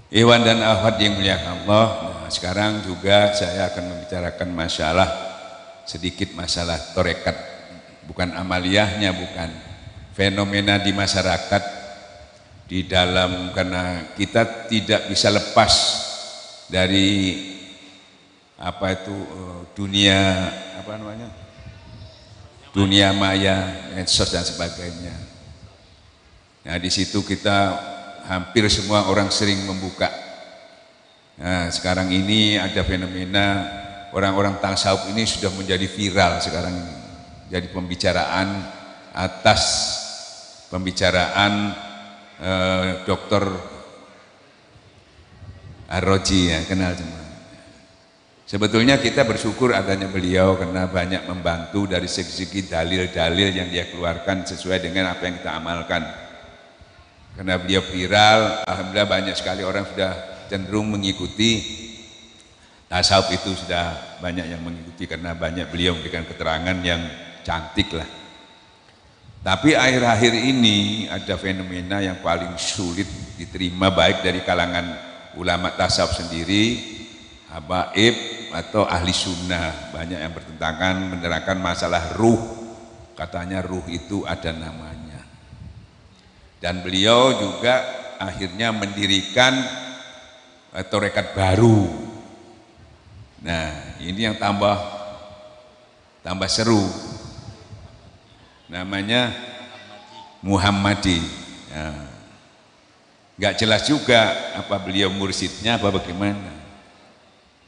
Iwan dan Ahwat yang mulia Allah. Nah, sekarang juga saya akan membicarakan masalah sedikit masalah torekat, bukan amaliyahnya, bukan fenomena di masyarakat di dalam, karena kita tidak bisa lepas dari apa itu dunia apa namanya, dunia maya, medsos dan sebagainya. Nah, di situ kita hampir semua orang sering membuka. Nah, sekarang ini ada fenomena orang-orang tasawuf ini sudah menjadi viral sekarang ini. Jadi pembicaraan atas pembicaraan Dr. Ar-Raji, ya, kenal semua. Sebetulnya kita bersyukur adanya beliau karena banyak membantu dari segi-segi dalil-dalil yang dia keluarkan sesuai dengan apa yang kita amalkan. Karena beliau viral, alhamdulillah banyak sekali orang sudah cenderung mengikuti tasawuf, itu sudah banyak yang mengikuti karena banyak beliau memberikan keterangan yang cantik lah. Tapi akhir-akhir ini ada fenomena yang paling sulit diterima baik dari kalangan ulama tasawuf sendiri, habaib atau ahli sunnah. Banyak yang bertentangan menerangkan masalah ruh, katanya ruh itu ada namanya. Dan beliau juga akhirnya mendirikan tarekat baru. Nah, ini yang tambah seru. Namanya Muhammadi. Nah, nggak jelas juga apa beliau mursyidnya apa bagaimana.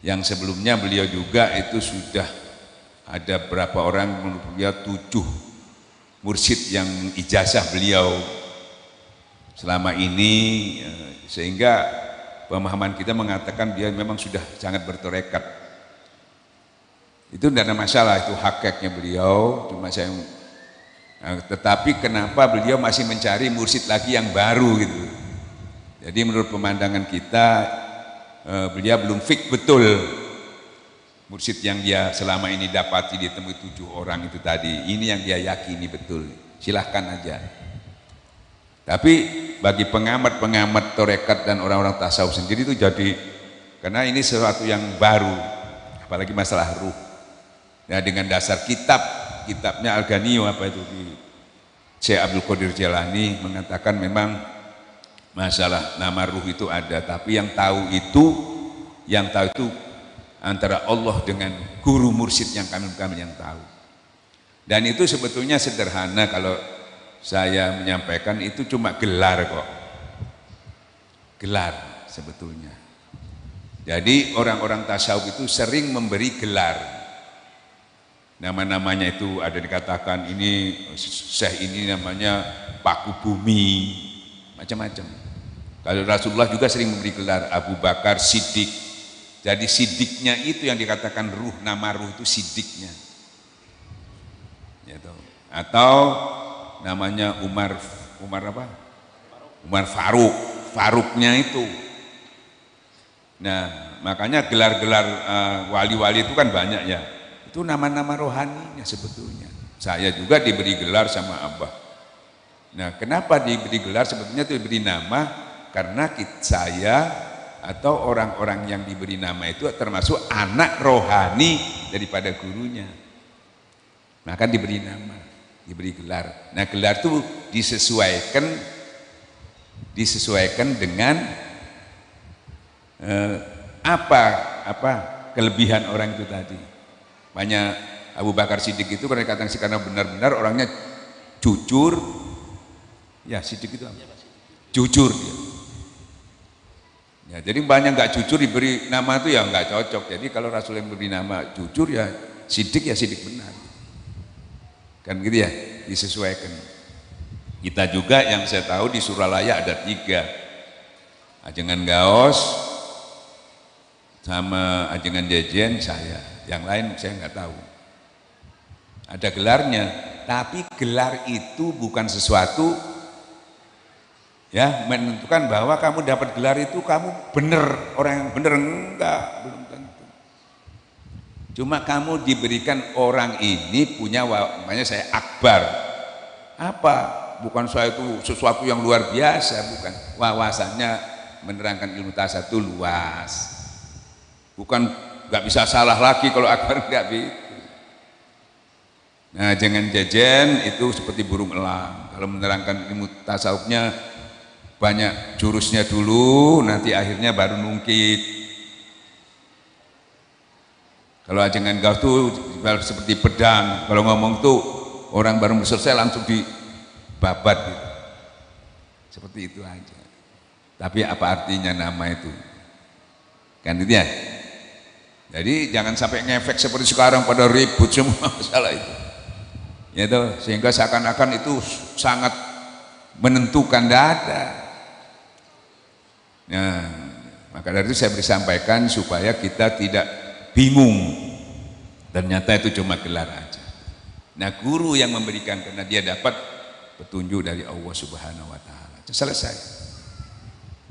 Yang sebelumnya beliau juga itu sudah ada berapa orang, menurut beliau 7 mursyid yang ijazah beliau selama ini, sehingga pemahaman kita mengatakan dia memang sudah sangat bertorekat. Itu tidak ada masalah, itu hakikatnya beliau. Cuma saya, tetapi kenapa beliau masih mencari mursyid lagi yang baru gitu. Jadi menurut pemandangan kita, beliau belum fix betul mursyid yang dia selama ini dapati ditemui 7 orang itu tadi. Ini yang dia yakini betul. Silahkan aja. Tapi bagi pengamat-pengamat torekat dan orang-orang tasawuf sendiri itu jadi, karena ini sesuatu yang baru, apalagi masalah ruh. Nah, dengan dasar kitabnya Al-Ghaniyyu apa itu di Syekh Abdul Qadir Jailani mengatakan memang masalah nama ruh itu ada, tapi yang tahu itu antara Allah dengan guru mursyid yang kami yang tahu. Dan itu sebetulnya sederhana, kalau saya menyampaikan itu cuma gelar kok, gelar sebetulnya. Jadi orang-orang tasawuf itu sering memberi gelar, nama-namanya itu ada dikatakan ini syekh ini namanya Paku Bumi, macam-macam. Kalau Rasulullah juga sering memberi gelar Abu Bakar Siddiq. Jadi siddiqnya itu yang dikatakan ruh, nama ruh itu siddiqnya, gitu. Atau namanya Umar apa? Umar Faruknya itu. Nah, makanya gelar-gelar wali-wali itu kan banyak ya. Itu nama-nama rohaninya sebetulnya. Saya juga diberi gelar sama Abah. Nah, kenapa diberi gelar? Sebetulnya itu diberi nama karena saya atau orang-orang yang diberi nama itu termasuk anak rohani daripada gurunya. Maka diberi nama, diberi gelar. Nah, gelar itu disesuaikan dengan apa kelebihan orang itu tadi. Banyak Abu Bakar Siddiq itu karena benar-benar orangnya jujur. Ya, Siddiq itu apa? Jujur dia. Ya, jadi banyak nggak jujur diberi nama itu ya nggak cocok. Jadi kalau Rasul yang beri nama jujur ya Siddiq benar. Kan gitu ya, disesuaikan. Kita juga yang saya tahu di Suralaya ada 3, Ajengan Gaos sama Ajengan Dejen saya, yang lain saya nggak tahu. Ada gelarnya, tapi gelar itu bukan sesuatu ya menentukan bahwa kamu dapat gelar itu kamu benar, orang yang benar, enggak, belum tentu. Cuma kamu diberikan orang ini punya, makanya saya akbar. Apa? Bukan saya itu sesuatu yang luar biasa, bukan. Wawasannya menerangkan ilmu tasawuf itu luas. Bukan nggak bisa salah lagi kalau akbar nggak begitu. Nah, jangan jajan itu seperti burung elang. Kalau menerangkan ilmu tasawufnya banyak jurusnya dulu, nanti akhirnya baru nungkit. Kalau ajangan gaus tuh seperti pedang. Kalau ngomong tuh orang baru selesai langsung dibabat gitu. Seperti itu aja. Tapi apa artinya nama itu? Kan itu ya. Jadi jangan sampai ngefek seperti sekarang pada ribut semua masalah itu. Ya toh, sehingga seakan-akan itu sangat menentukan dada. Nah, maka dari itu saya beri sampaikan supaya kita tidak bingung. Ternyata itu cuma gelar aja. Nah, guru yang memberikan karena dia dapat petunjuk dari Allah Subhanahu wa taala. Selesai.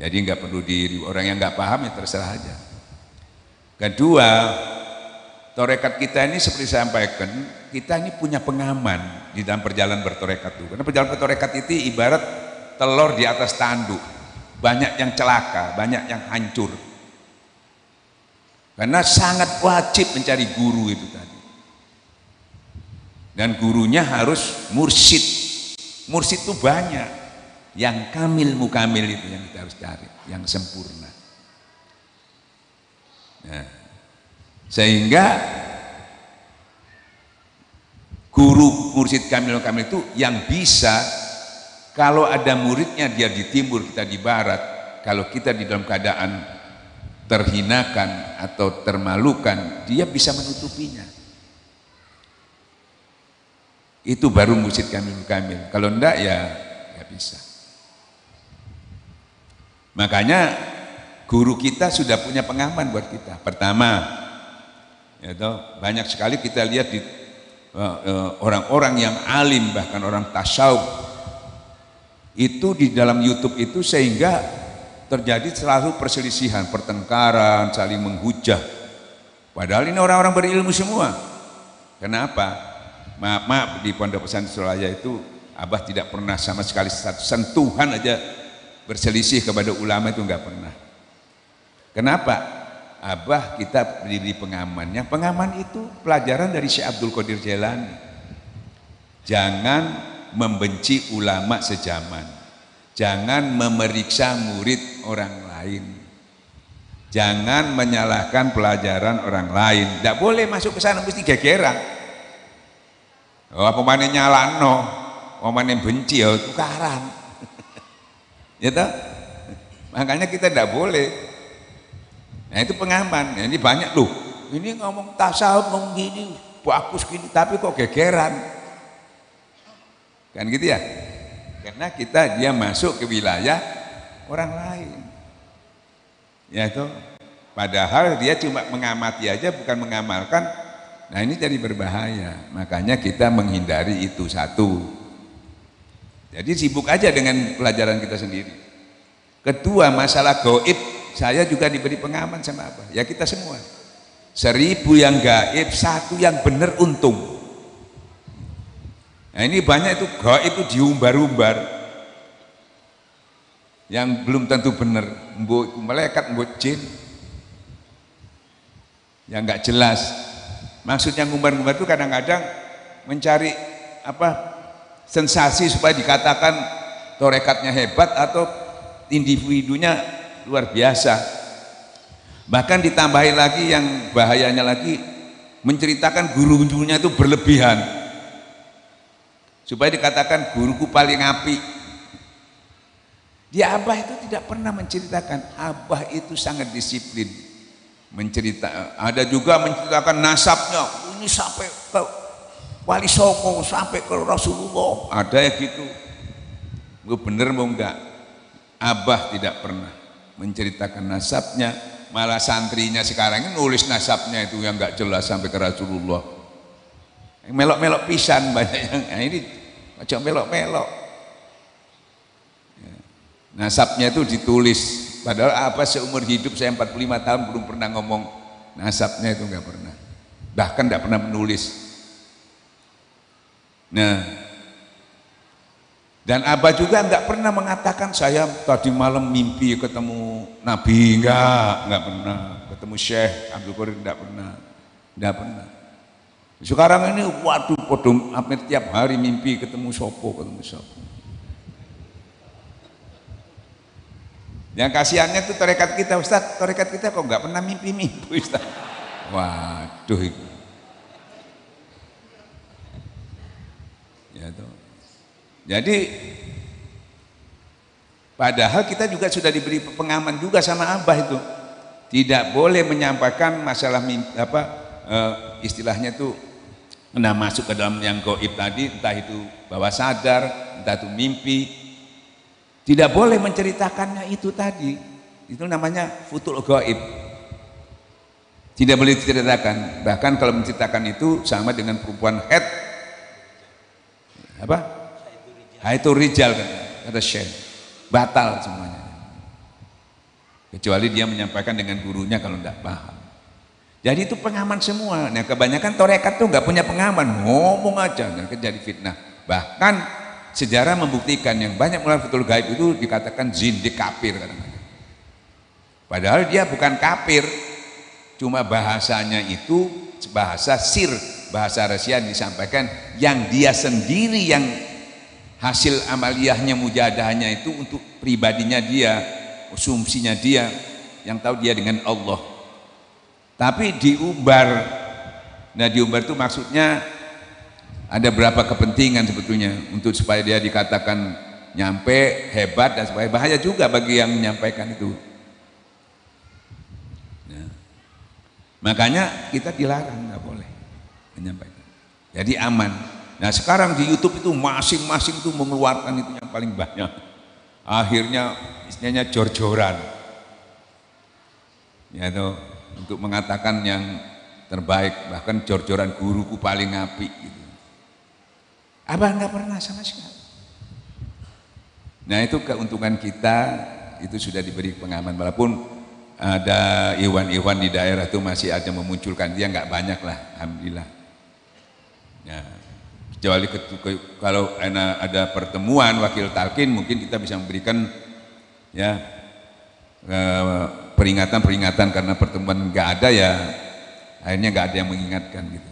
Jadi nggak perlu diri orang yang nggak paham ya terserah aja. Kedua, torekat kita ini seperti saya sampaikan, kita ini punya pengaman di dalam perjalanan bertorekat itu. Karena perjalanan bertorekat itu ibarat telur di atas tanduk. Banyak yang celaka, banyak yang hancur. Karena sangat wajib mencari guru itu tadi. Dan gurunya harus mursyid. Mursyid itu banyak. Yang kamil mukamil itu yang kita harus cari, yang sempurna. Nah, sehingga guru mursyid kamil mukamil itu yang bisa, kalau ada muridnya dia di timur, kita di barat, kalau kita di dalam keadaan terhinakan atau termalukan, dia bisa menutupinya. Itu baru mursyid kamil kamil. Kalau enggak ya nggak bisa. Makanya guru kita sudah punya pengaman buat kita. Pertama, ya toh, banyak sekali kita lihat di orang-orang yang alim, bahkan orang tasawuf itu di dalam YouTube itu, sehingga terjadi selalu perselisihan, pertengkaran, saling menghujah. Padahal ini orang-orang berilmu semua. Kenapa? Maaf, di Pondok Pesantren Suralaya itu Abah tidak pernah sama sekali satu sentuhan aja berselisih kepada ulama, itu enggak pernah. Kenapa? Abah kita berdiri pengaman. Yang pengaman itu pelajaran dari Syekh Abdul Qadir Jailani. Jangan membenci ulama sejaman. Jangan memeriksa murid orang lain. Jangan menyalahkan pelajaran orang lain. Tidak boleh masuk ke sana mesti gegeran. Oh, apa mana nyalano, apa mana benci, oh tukaran. Ya toh? Makanya kita tidak boleh. Nah itu pengaman. Nah, ini banyak loh. Ini ngomong tasawuf, ngomong gini, bagus gini, tapi kok gegeran. Kan gitu ya? Karena dia masuk ke wilayah orang lain. Ya toh? Padahal dia cuma mengamati aja, bukan mengamalkan. Nah ini jadi berbahaya. Makanya kita menghindari itu satu. Jadi sibuk aja dengan pelajaran kita sendiri. Kedua, masalah gaib, saya juga diberi pengaman sama apa? Ya kita semua. 1000 yang gaib, 1 yang benar untung. Nah ini banyak itu gaib itu diumbar-umbar. Yang belum tentu benar, mbok malaikat, mbok jin. Yang enggak jelas. Maksudnya ngumbar-ngumbar itu kadang-kadang mencari apa? Sensasi supaya dikatakan torekatnya hebat atau individunya luar biasa. Bahkan ditambahin lagi yang bahayanya lagi, menceritakan guru-gurunya itu berlebihan supaya dikatakan guruku paling apik. Dia Abah itu tidak pernah menceritakan. Abah itu sangat disiplin ada juga menceritakan nasabnya, ini sampai ke Wali Songo, sampai ke Rasulullah, ada ya gitu. Gue bener mau enggak? Abah tidak pernah menceritakan nasabnya, malah santrinya sekarang ini nulis nasabnya itu yang enggak jelas sampai ke Rasulullah. Melok-melok pisan banyak yang ini macam melok-melok. Nasabnya itu ditulis, padahal apa seumur hidup saya 45 tahun belum pernah ngomong nasabnya, itu enggak pernah. Bahkan enggak pernah menulis. Nah, Dan Abah juga nggak pernah mengatakan saya tadi malam mimpi ketemu Nabi, nggak pernah. Ketemu Syekh Abdul Qadir nggak pernah. Sekarang ini waduh podong hampir tiap hari mimpi ketemu sopo. Yang kasihannya tuh tarekat kita, Ustaz, tarekat kita kok nggak pernah mimpi Ustaz. Waduh itu. Ya tuh. Jadi padahal kita juga sudah diberi pengaman juga sama Abah itu. Tidak boleh menyampaikan masalah istilahnya tuh kena masuk ke dalam yang gaib tadi, entah itu bawah sadar, entah itu mimpi. Tidak boleh menceritakannya itu tadi. Itu namanya futul gaib. Tidak boleh diceritakan. Bahkan kalau menceritakan itu sama dengan perempuan haid. Itu rijal kata Syekh. Batal semuanya. Kecuali dia menyampaikan dengan gurunya kalau tidak paham. Jadi itu pengaman semua. Nah kebanyakan tarekat tuh nggak punya pengaman, ngomong aja, dan jadi fitnah. Bahkan sejarah membuktikan yang banyak mulai futul gaib itu dikatakan zindik kafir kadang-kadang. Padahal dia bukan kafir, cuma bahasanya itu bahasa sir, bahasa rahasia disampaikan yang dia sendiri yang hasil amaliyahnya mujadahnya itu untuk pribadinya dia, asumsinya dia, yang tahu dia dengan Allah. Tapi diumbar. Nah diumbar itu maksudnya ada berapa kepentingan sebetulnya untuk supaya dia dikatakan nyampe, hebat, dan supaya bahaya juga bagi yang menyampaikan itu. Nah, makanya kita dilarang, nggak boleh menyampaikan. Jadi aman. Nah sekarang di YouTube itu masing-masing itu mengeluarkan itu yang paling banyak. Akhirnya istilahnya jor-joran. Ya tuh, untuk mengatakan yang terbaik, bahkan jor-joran guruku paling apik gitu. Abah nggak pernah sama sekali. Nah itu keuntungan kita, itu sudah diberi pengaman. Walaupun ada iwan-iwan di daerah itu masih ada memunculkan, dia nggak banyak lah, alhamdulillah. Nah, kecuali kalau ada pertemuan wakil talqin, mungkin kita bisa memberikan ya peringatan-peringatan karena pertemuan nggak ada ya, akhirnya nggak ada yang mengingatkan gitu.